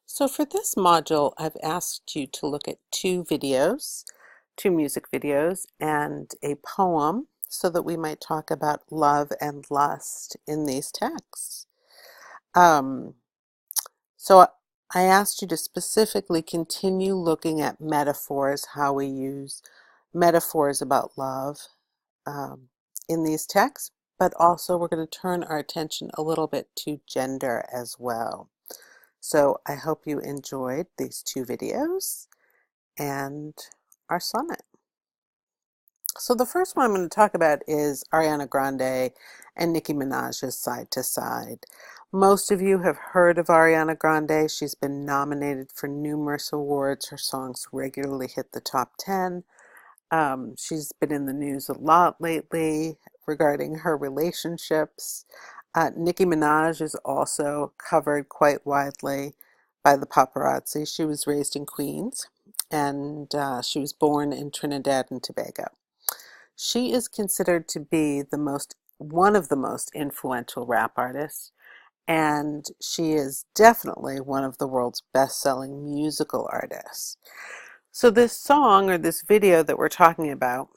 So for this module, I've asked you to look at two music videos, and a poem so that we might talk about love and lust in these texts. Um, so I asked you to specifically continue looking at metaphors, how we use metaphors about love um, in these texts, but also we're going to turn our attention a little bit to gender as well. So I hope you enjoyed these two videos and our sonnet. So the first one I'm going to talk about is Ariana Grande and Nicki Minaj's Side to Side. Most of you have heard of Ariana Grande. She's been nominated for numerous awards. Her songs regularly hit the top 10. She's been in the news a lot lately regarding her relationships. Nicki Minaj is also covered quite widely by the paparazzi. She was raised in Queens, and she was born in Trinidad and Tobago. She is considered to be one of the most influential rap artists, and she is definitely one of the world's best-selling musical artists. So this song, or this video that we're talking about,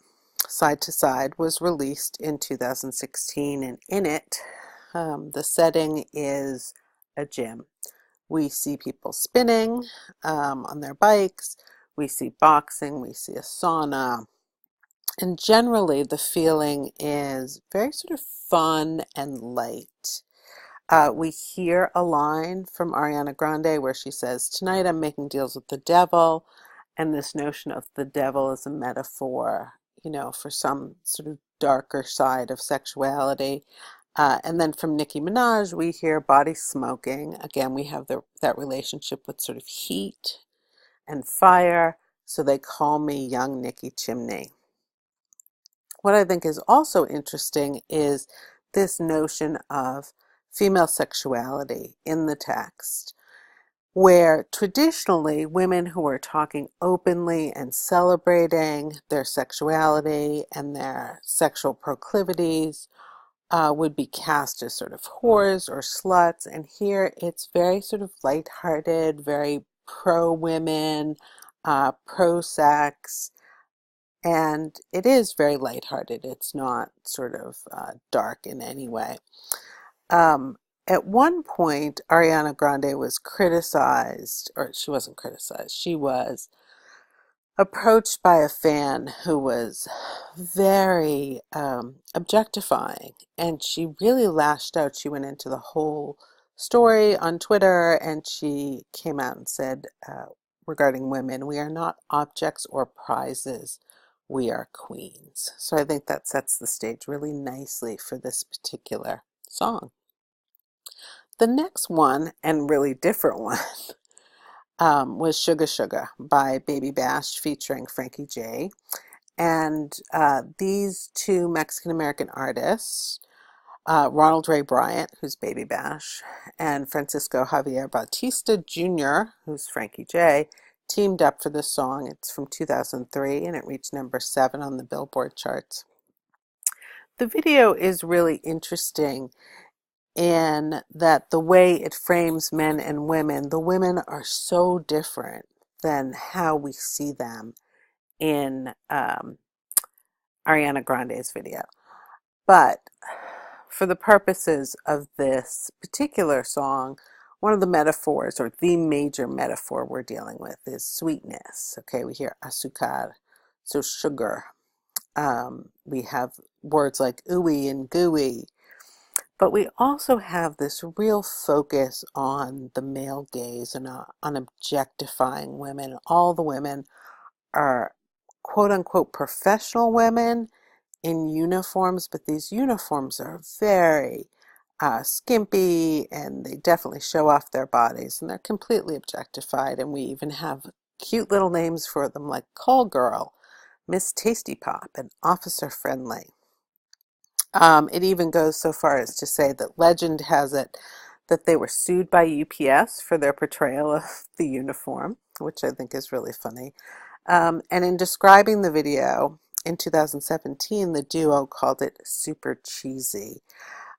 Side to Side, was released in 2016, and in it, the setting is a gym. We see people spinning on their bikes, we see boxing, we see a sauna, and generally the feeling is very sort of fun and light. We hear a line from Ariana Grande where she says, "Tonight I'm making deals with the devil," and this notion of the devil as a metaphor, for some sort of darker side of sexuality. And then from Nicki Minaj, we hear body smoking. Again, we have that relationship with sort of heat and fire. So they call me Young Nicki Chimney. What I think is also interesting is this notion of female sexuality in the text, where traditionally women who are talking openly and celebrating their sexuality and their sexual proclivities would be cast as sort of whores or sluts. And here it's very sort of lighthearted, very pro-women, pro-sex, and it is very lighthearted. It's not sort of dark in any way. At one point, Ariana Grande was criticized, or she wasn't criticized, she was approached by a fan who was very objectifying, and she really lashed out. She went into the whole story on Twitter, and she came out and said, regarding women, "We are not objects or prizes. We are queens." So I think that sets the stage really nicely for this particular song. The next one, and really different one, was Sugar Sugar by Baby Bash featuring Frankie J. And these two Mexican-American artists, Ronald Ray Bryant, who's Baby Bash, and Francisco Javier Bautista Jr., who's Frankie J., teamed up for this song. It's from 2003, and it reached number 7 on the Billboard charts. The video is really interesting in that the way it frames men and women, the women are so different than how we see them in Ariana Grande's video. But for the purposes of this particular song, one of the metaphors, or the major metaphor we're dealing with, is sweetness. Okay, we hear azúcar, so sugar. We have words like ooey and gooey. But we also have this real focus on the male gaze and on objectifying women. All the women are quote unquote professional women in uniforms, but these uniforms are very skimpy, and they definitely show off their bodies, and they're completely objectified. And we even have cute little names for them like Call Girl, Miss Tasty Pop, and Officer Friendly. It even goes so far as to say that legend has it that they were sued by UPS for their portrayal of the uniform, which I think is really funny. And in describing the video in 2017, the duo called it super cheesy.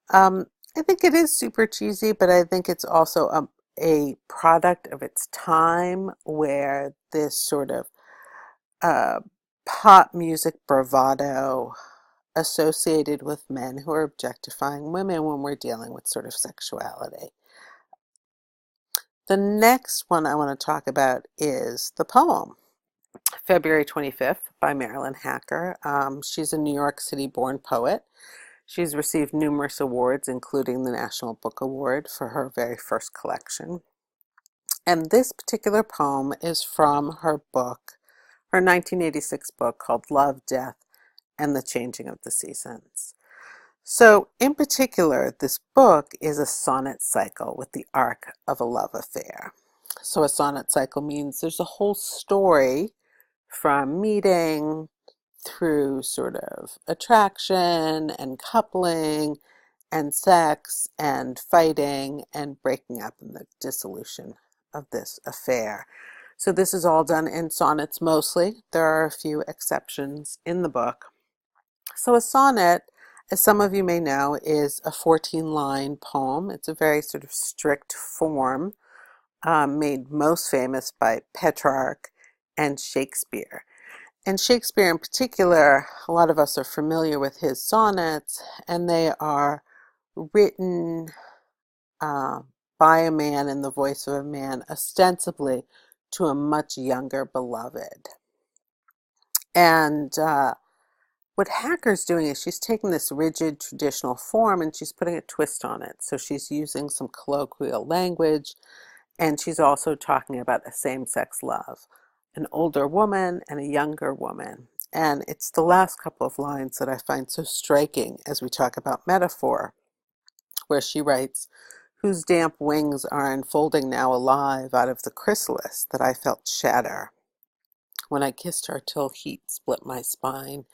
I think it is super cheesy, but I think it's also a product of its time where this sort of uh, pop music bravado associated with men who are objectifying women when we're dealing with sort of sexuality. The next one I want to talk about is the poem, February 25th by Marilyn Hacker. She's a New York City born poet. She's received numerous awards, including the National Book Award for her very first collection. And this particular poem is from her book, her 1986 book called Love, Death, and the Changing of the Seasons. So, in particular, this book is a sonnet cycle with the arc of a love affair. So, a sonnet cycle means there's a whole story from meeting through sort of attraction and coupling and sex and fighting and breaking up and the dissolution of this affair. So this is all done in sonnets mostly. There are a few exceptions in the book. So a sonnet, as some of you may know, is a 14-line poem. It's a very sort of strict form, made most famous by Petrarch and Shakespeare. And Shakespeare in particular, a lot of us are familiar with his sonnets, and they are written by a man in the voice of a man, ostensibly to a much younger beloved. And what Hacker's doing is she's taking this rigid traditional form and she's putting a twist on it. So she's using some colloquial language, and she's also talking about a same-sex love, an older woman and a younger woman. And it's the last couple of lines that I find so striking as we talk about metaphor, where she writes, "Whose damp wings are unfolding now alive out of the chrysalis that I felt shatter when I kissed her till heat split my spine."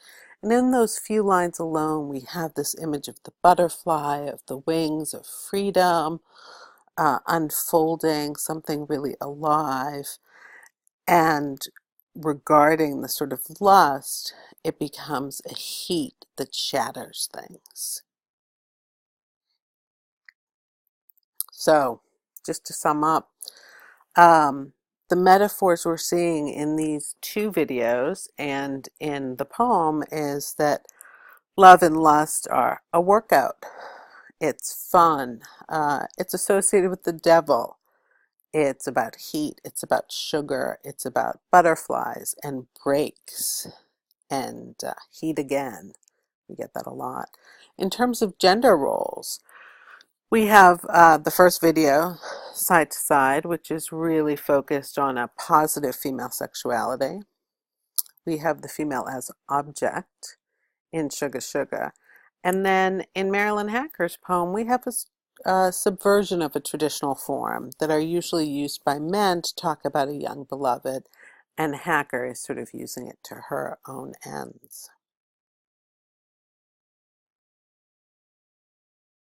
And in those few lines alone, we have this image of the butterfly, of the wings of freedom, unfolding, something really alive. And regarding the sort of lust, it becomes a heat that shatters things. So, just to sum up, the metaphors we're seeing in these two videos and in the poem is that love and lust are a workout. It's fun. It's associated with the devil. It's about heat. It's about sugar. It's about butterflies and breaks and heat again. We get that a lot. In terms of gender roles, we have the first video, Side to Side, which is really focused on a positive female sexuality. We have the female as object in Sugar Sugar. And then in Marilyn Hacker's poem, we have a subversion of a traditional form that are usually used by men to talk about a young beloved, and Hacker is sort of using it to her own ends.